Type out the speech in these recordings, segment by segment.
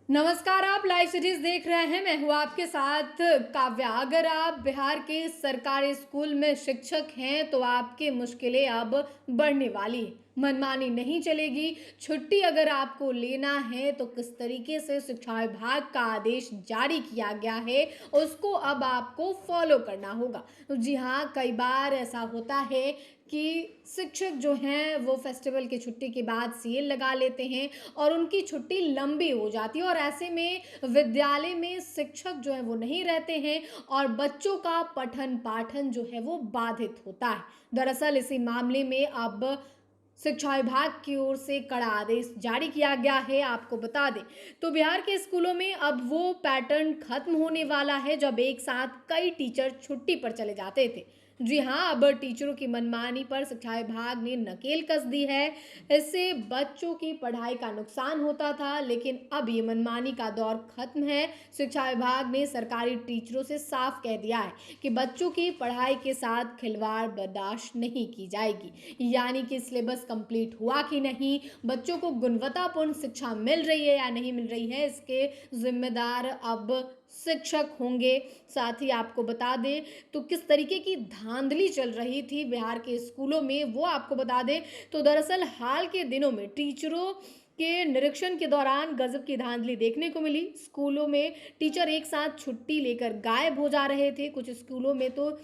नमस्कार, आप live series देख रहे हैं। मैं हूँ आपके साथ काव्या। अगर आप बिहार के सरकारी स्कूल में शिक्षक हैं तो आपकी मुश्किलें अब बढ़ने वाली हैं। मनमानी नहीं चलेगी। छुट्टी अगर आपको लेना है तो किस तरीके से शिक्षा विभाग का आदेश जारी किया गया है उसको अब आपको फॉलो करना होगा। जी हाँ, कई बार ऐसा होता है कि शिक्षक जो हैं वो फेस्टिवल की छुट्टी के बाद सेल लगा लेते हैं और उनकी छुट्टी लंबी हो जाती है और ऐसे में विद्यालय में शिक्षक जो है वो नहीं रहते हैं और बच्चों का पठन पाठन जो है वो बाधित होता है। दरअसल इसी मामले में अब शिक्षा विभाग की ओर से कड़ा आदेश जारी किया गया है। आपको बता दें तो बिहार के स्कूलों में अब वो पैटर्न खत्म होने वाला है जब एक साथ कई टीचर छुट्टी पर चले जाते थे। जी हाँ, अब टीचरों की मनमानी पर शिक्षा विभाग ने नकेल कस दी है। इससे बच्चों की पढ़ाई का नुकसान होता था, लेकिन अब ये मनमानी का दौर खत्म है। शिक्षा विभाग ने सरकारी टीचरों से साफ कह दिया है कि बच्चों की पढ़ाई के साथ खिलवाड़ बर्दाश्त नहीं की जाएगी। यानी कि सिलेबस कंप्लीट हुआ कि नहीं, बच्चों को गुणवत्तापूर्ण शिक्षा मिल रही है या नहीं मिल रही है, इसके जिम्मेदार अब शिक्षक होंगे। साथ ही आपको बता दें तो किस तरीके की धांधली चल रही थी बिहार के स्कूलों में वो आपको बता दें तो दरअसल हाल के दिनों में टीचरों के निरीक्षण के दौरान गजब की धांधली देखने को मिली। स्कूलों में टीचर एक साथ छुट्टी लेकर गायब हो जा रहे थे। कुछ स्कूलों में तो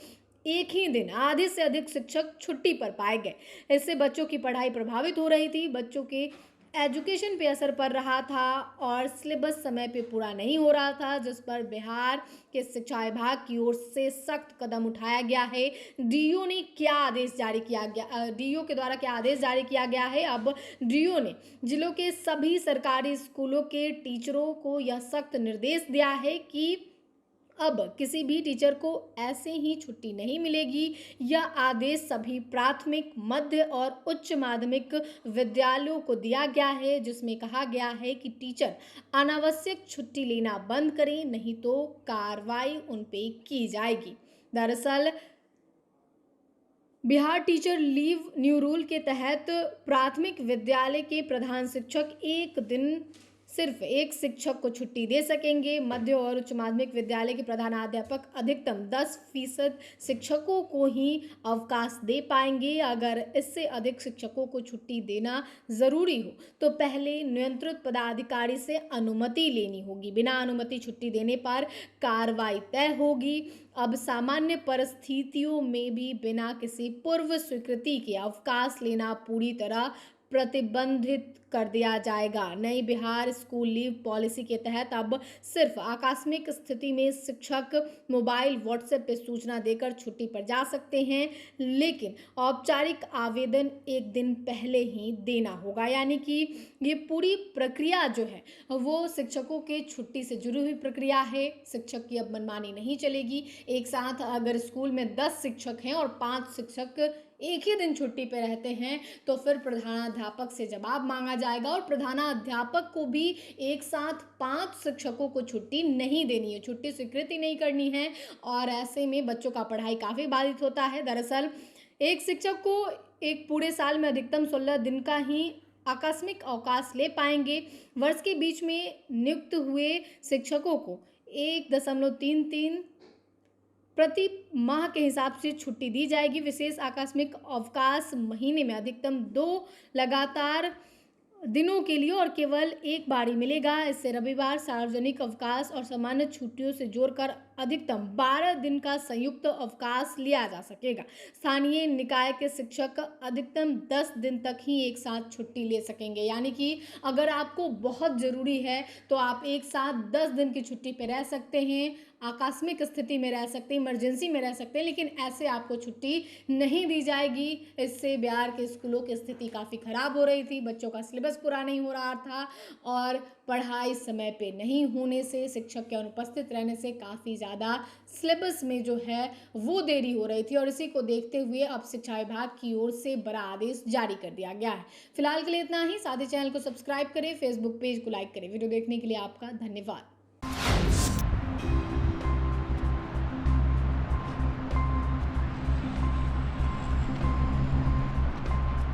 एक ही दिन आधे से अधिक शिक्षक छुट्टी पर पाए गए। इससे बच्चों की पढ़ाई प्रभावित हो रही थी, बच्चों के एजुकेशन पे असर पड़ रहा था और सिलेबस समय पे पूरा नहीं हो रहा था, जिस पर बिहार के शिक्षा विभाग की ओर से सख्त कदम उठाया गया है। डीओ ने क्या आदेश जारी किया गया, डीओ के द्वारा क्या आदेश जारी किया गया है। अब डीओ ने जिलों के सभी सरकारी स्कूलों के टीचरों को यह सख्त निर्देश दिया है कि अब किसी भी टीचर को ऐसे ही छुट्टी नहीं मिलेगी। यह आदेश सभी प्राथमिक, मध्य और उच्च माध्यमिक विद्यालयों को दिया गया है, जिसमें कहा गया है कि टीचर अनावश्यक छुट्टी लेना बंद करें, नहीं तो कार्रवाई उन पे की जाएगी। दरअसल Bihar teacher leave new rule के तहत प्राथमिक विद्यालय के प्रधान शिक्षक एक दिन सिर्फ एक शिक्षक को छुट्टी दे सकेंगे। मध्य और उच्च माध्यमिक विद्यालय के प्रधानाध्यापक अधिकतम 10% शिक्षकों को ही अवकाश दे पाएंगे। अगर इससे अधिक शिक्षकों को छुट्टी देना जरूरी हो तो पहले नियंत्रित पदाधिकारी से अनुमति लेनी होगी। बिना अनुमति छुट्टी देने पर कार्रवाई तय होगी। अब सामान्य परिस्थितियों में भी बिना किसी पूर्व स्वीकृति के अवकाश लेना पूरी तरह प्रतिबंधित कर दिया जाएगा। नई बिहार स्कूल लीव पॉलिसी के तहत अब सिर्फ आकस्मिक स्थिति में शिक्षक मोबाइल, व्हाट्सएप पे सूचना देकर छुट्टी पर जा सकते हैं, लेकिन औपचारिक आवेदन एक दिन पहले ही देना होगा। यानी कि ये पूरी प्रक्रिया जो है वो शिक्षकों के छुट्टी से जुड़ी हुई प्रक्रिया है। शिक्षक की अब मनमानी नहीं चलेगी। एक साथ अगर स्कूल में 10 शिक्षक हैं और 5 शिक्षक एक ही दिन छुट्टी पे रहते हैं तो फिर प्रधानाध्यापक से जवाब मांगा जाएगा और प्रधानाध्यापक को भी एक साथ 5 शिक्षकों को छुट्टी नहीं देनी है, छुट्टी स्वीकृति नहीं करनी है और ऐसे में बच्चों का पढ़ाई काफ़ी बाधित होता है। दरअसल एक शिक्षक को एक पूरे साल में अधिकतम 16 दिन का ही आकस्मिक अवकाश ले पाएंगे। वर्ष के बीच में नियुक्त हुए शिक्षकों को 1.33 प्रति माह के हिसाब से छुट्टी दी जाएगी। विशेष आकस्मिक अवकाश महीने में अधिकतम 2 लगातार दिनों के लिए और केवल एक बार ही मिलेगा। इससे रविवार, सार्वजनिक अवकाश और सामान्य छुट्टियों से जोड़कर अधिकतम 12 दिन का संयुक्त अवकाश लिया जा सकेगा। स्थानीय निकाय के शिक्षक अधिकतम 10 दिन तक ही एक साथ छुट्टी ले सकेंगे। यानी कि अगर आपको बहुत ज़रूरी है तो आप एक साथ 10 दिन की छुट्टी पर रह सकते हैं, आकस्मिक स्थिति में रह सकते हैं, इमरजेंसी में रह सकते हैं, लेकिन ऐसे आपको छुट्टी नहीं दी जाएगी। इससे बिहार के स्कूलों की स्थिति काफ़ी ख़राब हो रही थी, बच्चों का सिलेबस पूरा नहीं हो रहा था और पढ़ाई समय पे नहीं होने से, शिक्षक के अनुपस्थित रहने से काफ़ी ज़्यादा सिलेबस में जो है वो देरी हो रही थी और इसी को देखते हुए अब शिक्षा विभाग की ओर से बड़ा आदेश जारी कर दिया गया है। फिलहाल के लिए इतना ही। साथ ही चैनल को सब्सक्राइब करें, फेसबुक पेज को लाइक करें। वीडियो देखने के लिए आपका धन्यवाद।